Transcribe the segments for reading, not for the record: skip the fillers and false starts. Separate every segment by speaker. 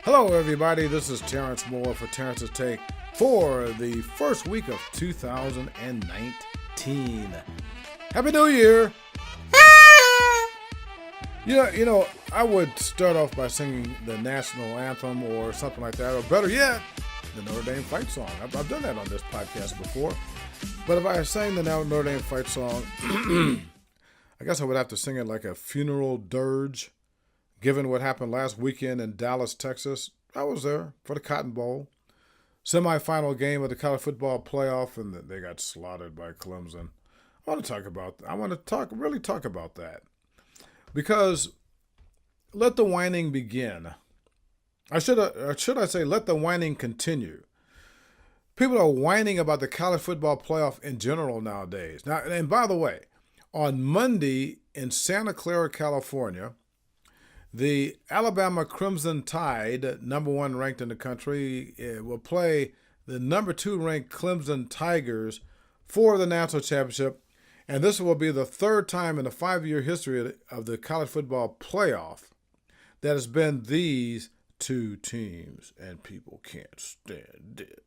Speaker 1: Hello, everybody. This is Terence Moore for Terence's Take for the first week of 2019. Happy New Year! You know, I would start off by singing the national anthem or something like that, or better yet, the Notre Dame fight song. I've done that on this podcast before. But if I sang the Notre Dame fight song, I guess I would have to sing it like a funeral dirge. Given what happened last weekend in Dallas, Texas, I was there for the Cotton Bowl. Semifinal game of the college football playoff, and they got slaughtered by Clemson. I want to talk about that. Because let the whining begin. Or should I say, let the whining continue. People are whining about the college football playoff in general nowadays. Now, and by the way, on Monday in Santa Clara, California, the Alabama Crimson Tide, number 1 ranked in the country, will play the number 2 ranked Clemson Tigers for the national championship. And this will be the third time in the 5-year history of the college football playoff that has been these two teams, and people can't stand it.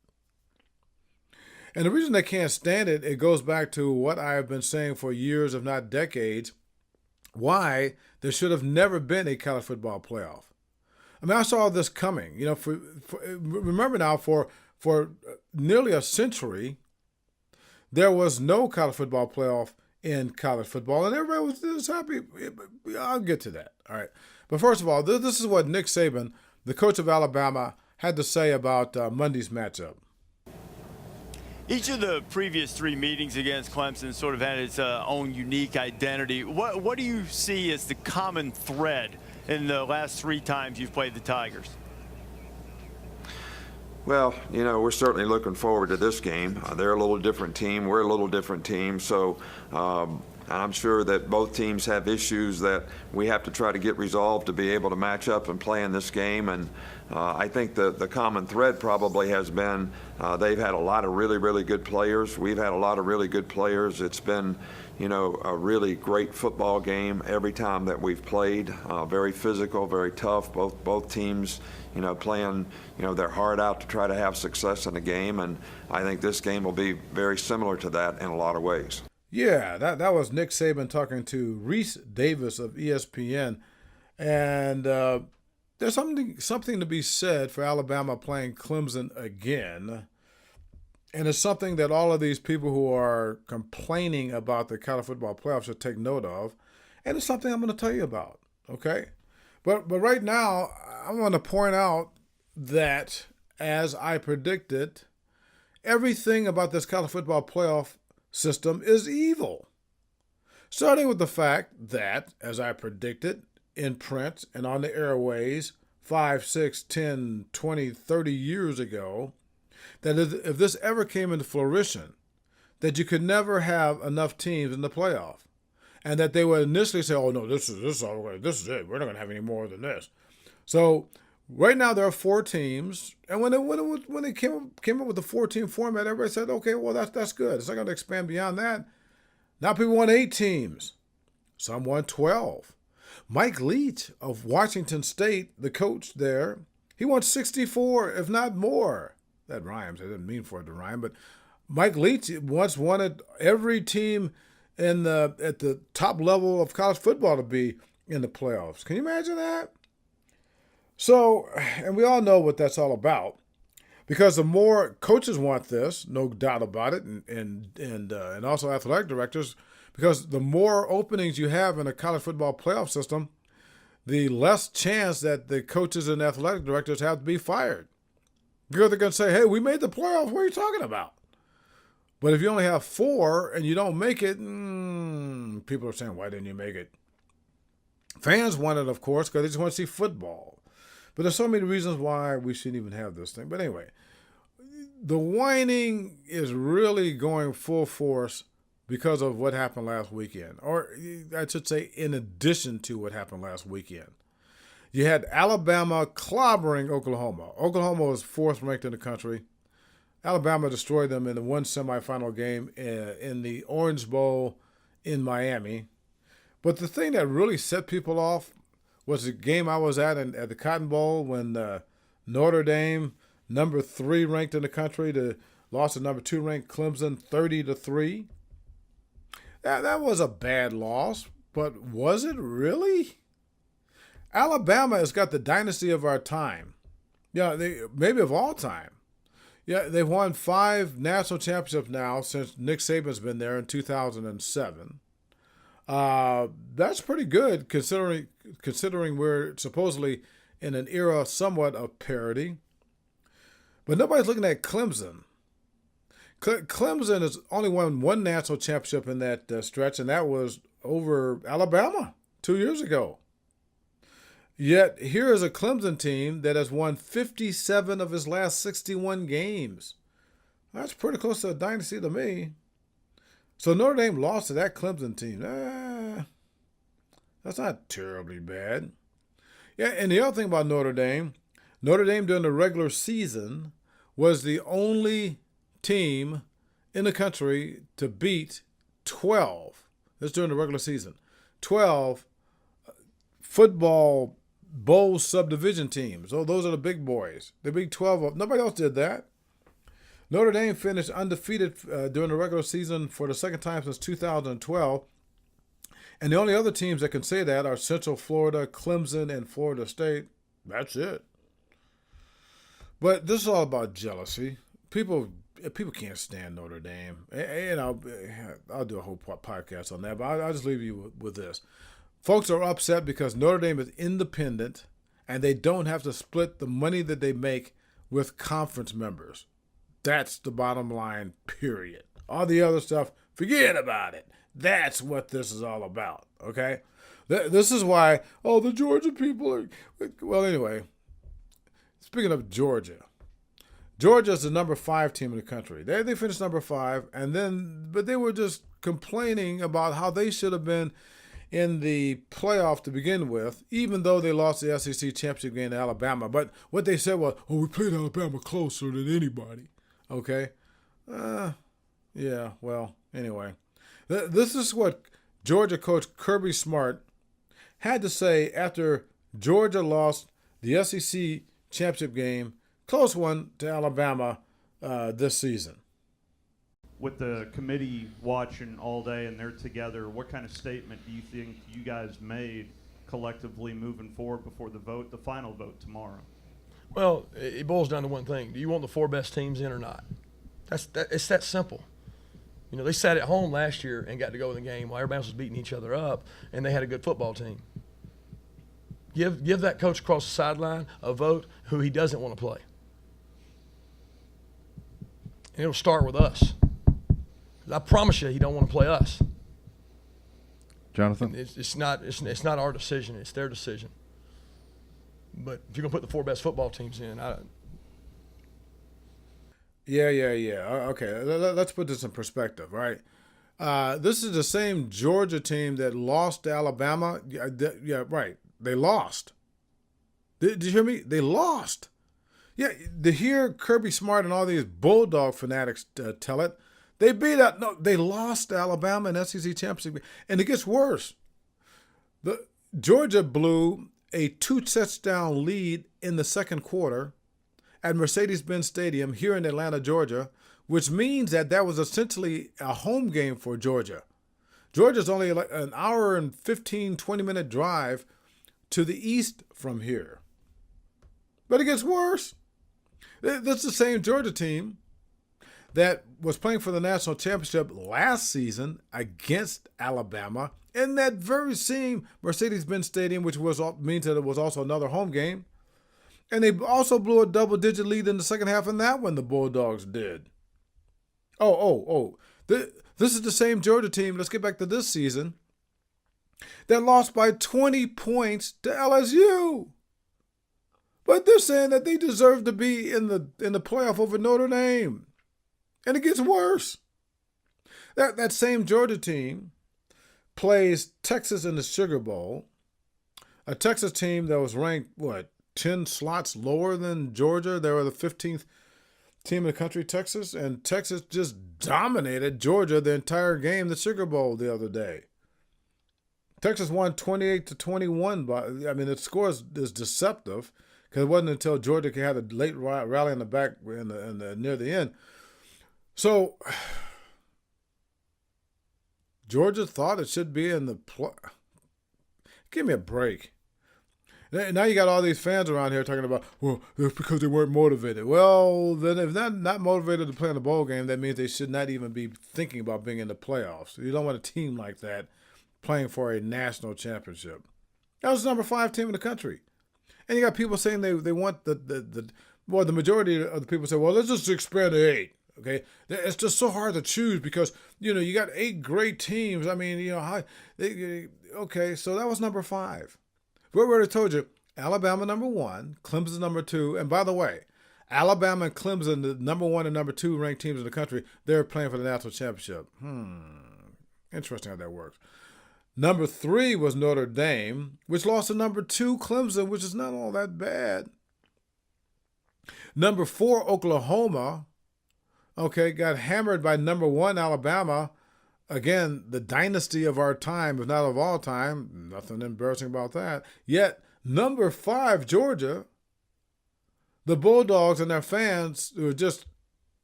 Speaker 1: And the reason they can't stand it, it goes back to what I have been saying for years, if not decades, why there should have never been a college football playoff. I mean, I saw this coming. You know, remember now, for nearly a century, there was no college football playoff in college football, and everybody was happy. I'll get to that. All right. But first of all, this is what Nick Saban, the coach of Alabama, had to say about Monday's matchup.
Speaker 2: Each of the previous 3 meetings against Clemson sort of had its own unique identity. What do you see as the common thread in the last 3 times you've played the Tigers?
Speaker 3: Well, you know, we're certainly looking forward to this game. They're a little different team. We're a little different team. So I'm sure that both teams have issues that we have to try to get resolved to be able to match up and play in this game. And I think the common thread probably has been they've had a lot of really, really good players. We've had a lot of really good players. It's been, you know, a really great football game every time that we've played. Very physical, very tough. Both teams, you know, playing, you know, their heart out to try to have success in the game. And I think this game will be very similar to that in a lot of ways.
Speaker 1: Yeah, that was Nick Saban talking to Reese Davis of ESPN. And there's something to be said for Alabama playing Clemson again. And it's something that all of these people who are complaining about the college football playoffs should take note of. And it's something I'm going to tell you about, okay? But right now, I want to point out that, as I predicted, everything about this college football playoff system is evil. Starting with the fact that, as I predicted, in print and on the airways 5, 6, 10, 20, 30 years ago, that if this ever came into fruition, that you could never have enough teams in the playoff. And that they would initially say, oh, no, this is it. We're not going to have any more than this. So right now there are 4 teams. And when they came up with the 4-team format, everybody said, okay, well, that's good. It's not going to expand beyond that. Now people want 8 teams. Some want 12. Mike Leach of Washington State, the coach there, he wants 64, if not more. That rhymes. I didn't mean for it to rhyme. But Mike Leach once wanted every team at the top level of college football to be in the playoffs. Can you imagine that? So, and we all know what that's all about, because the more coaches want this, no doubt about it, and also athletic directors, because the more openings you have in a college football playoff system, the less chance that the coaches and athletic directors have to be fired. Because they're going to say, hey, we made the playoffs. What are you talking about? But if you only have 4 and you don't make it, people are saying, why didn't you make it? Fans want it, of course, because they just want to see football. But there's so many reasons why we shouldn't even have this thing. But anyway, the whining is really going full force because of what happened last weekend. Or I should say in addition to what happened last weekend. You had Alabama clobbering Oklahoma. Oklahoma was 4th ranked in the country. Alabama destroyed them in the one semifinal game in the Orange Bowl in Miami. But the thing that really set people off was the game I was at the Cotton Bowl when Notre Dame, number 3 ranked in the country, lost to number 2 ranked Clemson 30-3. That was a bad loss, but was it really? Alabama has got the dynasty of our time. Yeah, maybe of all time. Yeah, they've won 5 national championships now since Nick Saban's been there in 2007. That's pretty good considering we're supposedly in an era somewhat of parity. But nobody's looking at Clemson. Clemson has only won 1 national championship in that stretch, and that was over Alabama 2 years ago. Yet here is a Clemson team that has won 57 of his last 61 games. That's pretty close to a dynasty to me. So Notre Dame lost to that Clemson team. That's not terribly bad. Yeah, and the other thing about Notre Dame during the regular season was the only team in the country to beat 12. That's during the regular season. 12 football bowl subdivision teams. Oh, those are the big boys. They beat 12. Nobody else did that. Notre Dame finished undefeated during the regular season for the second time since 2012. And the only other teams that can say that are Central Florida, Clemson, and Florida State. That's it. But this is all about jealousy. People can't stand Notre Dame. And I'll do a whole podcast on that, but I'll just leave you with this. Folks are upset because Notre Dame is independent and they don't have to split the money that they make with conference members. That's the bottom line, period. All the other stuff, forget about it. That's what this is all about, okay? This is why, the Georgia people are... Well, anyway, speaking of Georgia, Georgia's the number 5 team in the country. They finished number 5, but they were just complaining about how they should have been in the playoff to begin with, even though they lost the SEC championship game to Alabama. But what they said was, we played Alabama closer than anybody. Okay? Yeah, well, anyway. This is what Georgia coach Kirby Smart had to say after Georgia lost the SEC championship game, close one, to Alabama this season.
Speaker 4: With the committee watching all day and they're together, what kind of statement do you think you guys made collectively moving forward before the final vote tomorrow?
Speaker 5: Well, it boils down to one thing. Do you want the 4 best teams in or not? It's that simple. You know, they sat at home last year and got to go in the game while everybody else was beating each other up, and they had a good football team. Give that coach across the sideline a vote who he doesn't want to play. And it'll start with us. I promise you, he don't want to play us.
Speaker 6: Jonathan?
Speaker 5: It's not our decision. It's their decision. But if you're gonna put the 4 best football teams in,
Speaker 1: Yeah. Okay, let's put this in perspective, right? This is the same Georgia team that lost to Alabama. Yeah, right. They lost. Did you hear me? They lost. Yeah, to hear Kirby Smart and all these Bulldog fanatics tell it, they lost to Alabama in SEC championship. And it gets worse. Georgia blew a 2-touchdown lead in the second quarter at Mercedes-Benz Stadium here in Atlanta, Georgia, which means that was essentially a home game for Georgia. Georgia's only like an hour and 15, 20-minute drive to the east from here. But it gets worse. That's the same Georgia team that was playing for the national championship last season against Alabama in that very same Mercedes-Benz Stadium, which means that it was also another home game. And they also blew a double-digit lead in the second half in that one, the Bulldogs did. This is the same Georgia team, let's get back to this season, that lost by 20 points to LSU. But they're saying that they deserve to be in the playoff over Notre Dame. And it gets worse. That same Georgia team plays Texas in the Sugar Bowl, a Texas team that was ranked, 10 slots lower than Georgia. They were the 15th team in the country, Texas, and Texas just dominated Georgia the entire game, the Sugar Bowl the other day. Texas won 28-21. I mean, the score is deceptive because it wasn't until Georgia had a late rally in the back near the end. So Georgia thought it should be in the play. Give me a break. Now you got all these fans around here talking about, well, it's because they weren't motivated. Well, then if they're not motivated to play in a bowl game, that means they should not even be thinking about being in the playoffs. You don't want a team like that playing for a national championship. That was the number 5 team in the country. And you got people saying they want the majority of the people say, well, let's just expand to 8. Okay, it's just so hard to choose because you got 8 great teams. I mean, okay, so that was number 5. We already told you Alabama number 1, Clemson number 2, and by the way, Alabama and Clemson, the number 1 and number 2 ranked teams in the country, they're playing for the national championship. Interesting how that works. Number 3 was Notre Dame, which lost to number 2 Clemson, which is not all that bad. Number 4 Oklahoma. Okay, got hammered by number 1 Alabama. Again, the dynasty of our time, if not of all time. Nothing embarrassing about that. Yet, number 5 Georgia, the Bulldogs and their fans were just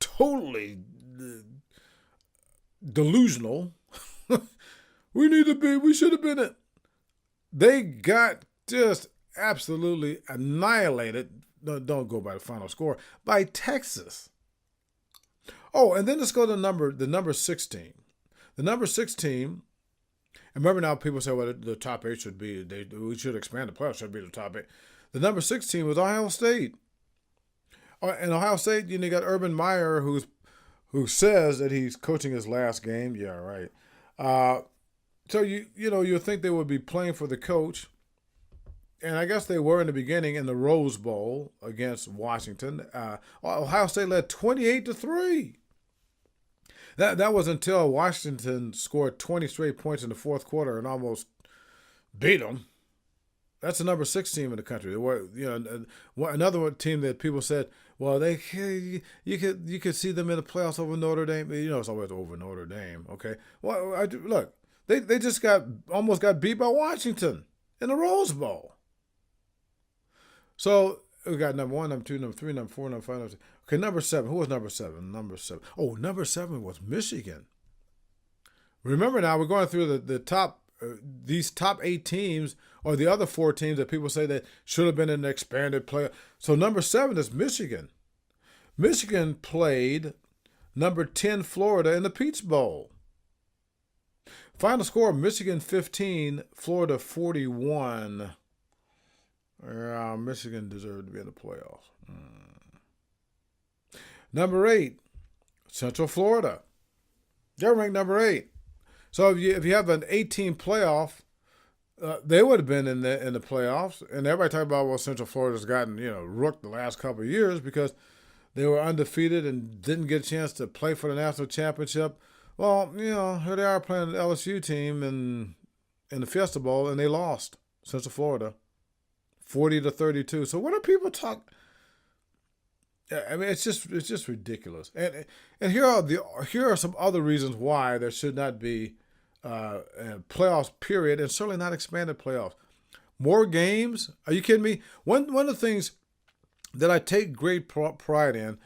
Speaker 1: totally delusional. We should have been it. They got just absolutely annihilated. Don't go by the final score, by Texas. Oh, and then let's go to the number 16. The number 16, and remember now people say, well, the top 8 should be, we should expand the playoffs, should be the top 8. The number 16 was Ohio State. And Ohio State, you got Urban Meyer, who says that he's coaching his last game. Yeah, right. So you think they would be playing for the coach. And I guess they were in the beginning in the Rose Bowl against Washington. Ohio State led 28-3. That was until Washington scored 20 straight points in the fourth quarter and almost beat them. That's the number 6 team in the country. Another team that people said, well, you could see them in the playoffs over Notre Dame. It's always over Notre Dame. Okay, well, look, they just almost got beat by Washington in the Rose Bowl. So we got number 1, number 2, number 3, number 4, number 5, number 6. Okay, number 7. Who was number 7? Number 7. Oh, number 7 was Michigan. Remember now, we're going through the top, these top 8 teams, or the other 4 teams that people say that should have been in the expanded playoff. So number 7 is Michigan. Michigan played number 10 Florida in the Peach Bowl. Final score: Michigan 15, Florida 41. Michigan deserved to be in the playoffs. Number 8, Central Florida. They're ranked number 8. So if you have an 18 playoff, they would have been in the playoffs. And everybody talking about, well, Central Florida's gotten rooked the last couple of years because they were undefeated and didn't get a chance to play for the national championship. Well, here they are playing the LSU team in the Fiesta Bowl, and they lost. Central Florida, 40-32. So what are people talking? I mean, it's just ridiculous. And here are some other reasons why there should not be a playoffs period, and certainly not expanded playoffs. More games? Are you kidding me? One of the things that I take great pride in,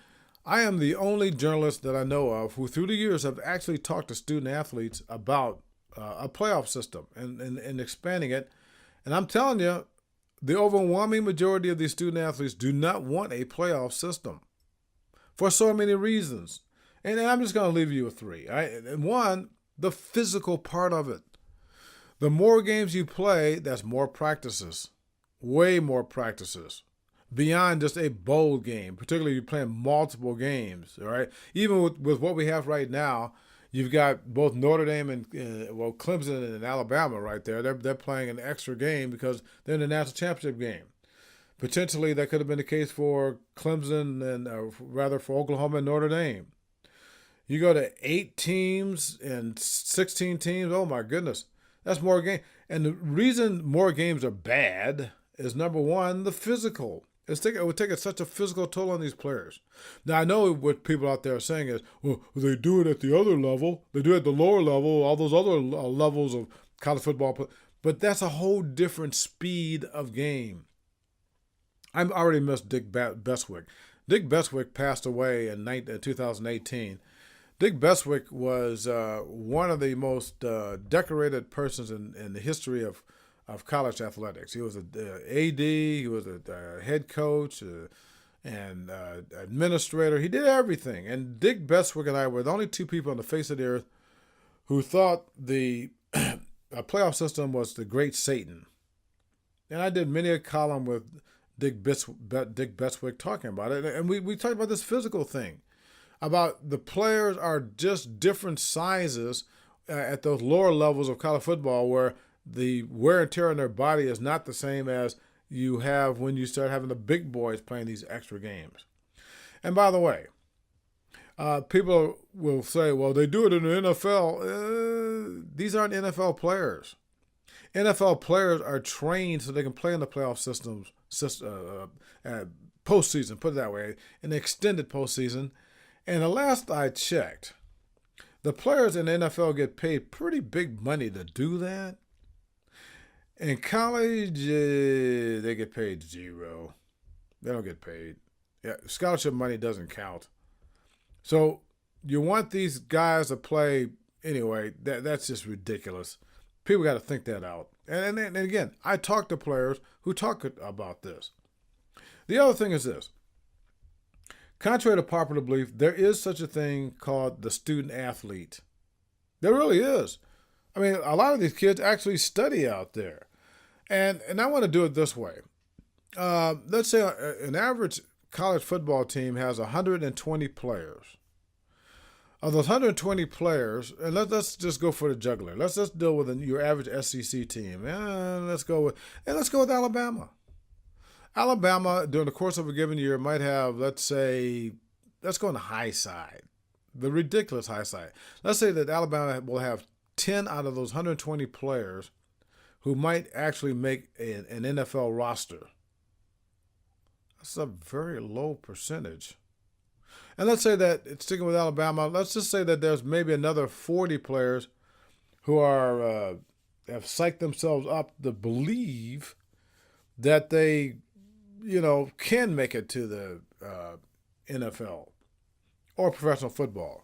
Speaker 1: I am the only journalist that I know of who through the years have actually talked to student athletes about a playoff system and expanding it. And I'm telling you, the overwhelming majority of these student athletes do not want a playoff system for so many reasons. And I'm just going to leave you with 3. And 1, the physical part of it. The more games you play, that's more practices, way more practices, beyond just a bowl game, particularly if you're playing multiple games, all right? Even with what we have right now, you've got both Notre Dame and, Clemson and Alabama right there. They're playing an extra game because they're in the national championship game. Potentially, that could have been the case for Clemson and rather for Oklahoma and Notre Dame. You go to 8 teams and 16 teams, oh my goodness, that's more games. And the reason more games are bad is, number 1, the physical. It would take such a physical toll on these players. Now, I know what people out there are saying is, well, they do it at the other level. They do it at the lower level, all those other levels of college football. But that's a whole different speed of game. I already missed Dick Bestwick. Dick Bestwick passed away in 2018. Dick Bestwick was one of the most decorated persons in the history of college athletics. He was an AD, he was a head coach, and administrator. He did everything. And Dick Bestwick and I were the only two people on the face of the earth who thought the playoff system was the great Satan. And I did many a column with Dick Bestwick talking about it. And we talked about this physical thing, about the players are just different sizes at those lower levels of college football, where the wear and tear on their body is not the same as you have when you start having the big boys playing these extra games. And by the way, people will say, well, they do it in the NFL. These aren't NFL players. NFL players are trained so they can play in the playoff postseason, put it that way, an extended postseason. And the last I checked, the players in the NFL get paid pretty big money to do that. In college, they get paid zero. They don't get paid. Yeah, scholarship money doesn't count. So you want these guys to play anyway. That's just ridiculous. People got to think that out. And again, I talk to players who talk about this. The other thing is this. Contrary to popular belief, there is such a thing called the student athlete. There really is. I mean, a lot of these kids actually study out there. And I want to do it this way. Let's say an average college football team has 120 players. Of those 120 players, and let's just go for the juggler. Let's just deal with your average SEC team. Let's go with Alabama. Alabama, during the course of a given year, might have, let's go on the high side, the ridiculous high side. Let's say that Alabama will have 10 out of those 120 players who might actually make an NFL roster. That's a very low percentage. And let's say that, sticking with Alabama, let's just say that there's maybe another 40 players who have psyched themselves up to believe that they, can make it to the NFL or professional football.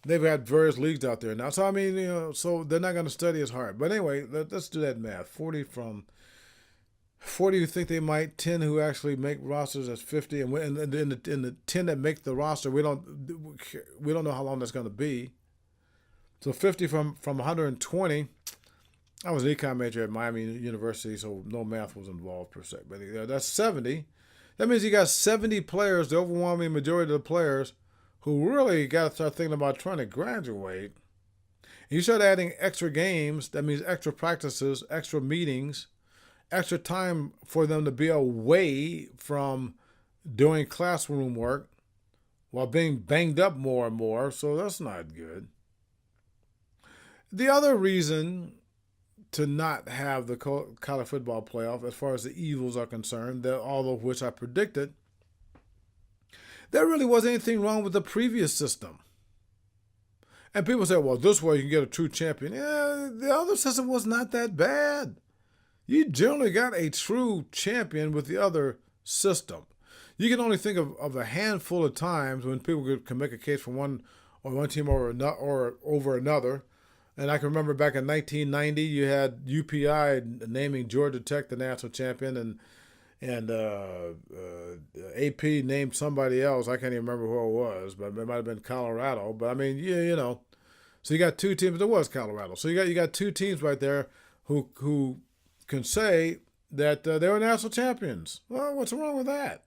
Speaker 1: They've had various leagues out there now. So, I mean, so they're not going to study as hard. But anyway, let's do that math. 40 who think they might, 10 who actually make rosters, that's 50. And in the 10 that make the roster, we don't know how long that's going to be. So 50 from 120. I was an econ major at Miami University, so no math was involved per se. But that's 70. That means you got 70 players, the overwhelming majority of the players, who really got to start thinking about trying to graduate. And you start adding extra games, that means extra practices, extra meetings, extra time for them to be away from doing classroom work while being banged up more and more, so that's not good. The other reason to not have the college football playoff, as far as the evils are concerned, all of which I predicted, there really wasn't anything wrong with the previous system. And people say, well, this way you can get a true champion. Yeah, the other system was not that bad. You generally got a true champion with the other system. You can only think of a handful of times when people can make a case for one team or over another. And I can remember back in 1990, you had UPI naming Georgia Tech the national champion, and AP named somebody else. I can't even remember who it was, but it might have been Colorado. But I mean, so you got two teams. It was Colorado. So you got two teams right there who can say that they were national champions. Well, what's wrong with that?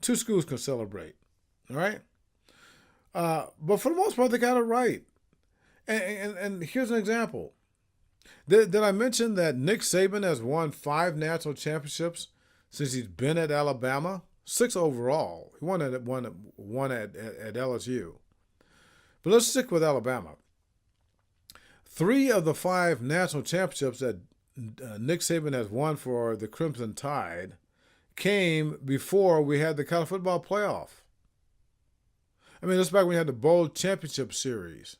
Speaker 1: Two schools can celebrate, all right? But for the most part, they got it right. And here's an example. Did I mention that Nick Saban has won 5 national championships since he's been at Alabama? 6 overall. He won at LSU. But let's stick with Alabama. 3 of the 5 national championships that Nick Saban has won for the Crimson Tide came before we had the college football playoff. I mean, that's back when we had the Bowl Championship Series.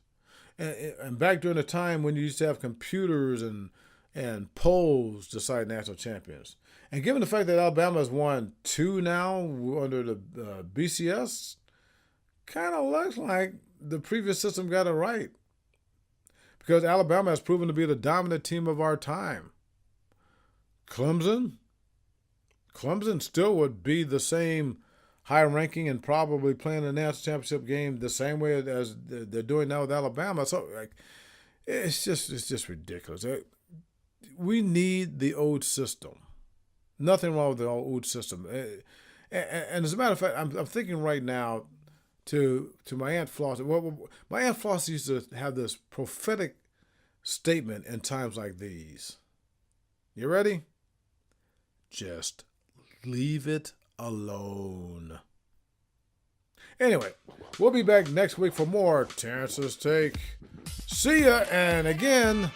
Speaker 1: And back during the time when you used to have computers and and polls decide national champions. And given the fact that Alabama has won 2 now under the BCS, kind of looks like the previous system got it right. Because Alabama has proven to be the dominant team of our time. Clemson still would be the same high ranking and probably playing the national championship game the same way as they're doing now with Alabama. So it's just ridiculous. We need the old system. Nothing wrong with the old system. And as a matter of fact, I'm thinking right now to my Aunt Flossie. Well, my Aunt Flossie used to have this prophetic statement in times like these. You ready? Just leave it alone. Anyway, we'll be back next week for more Terrence's Take. See ya, and again,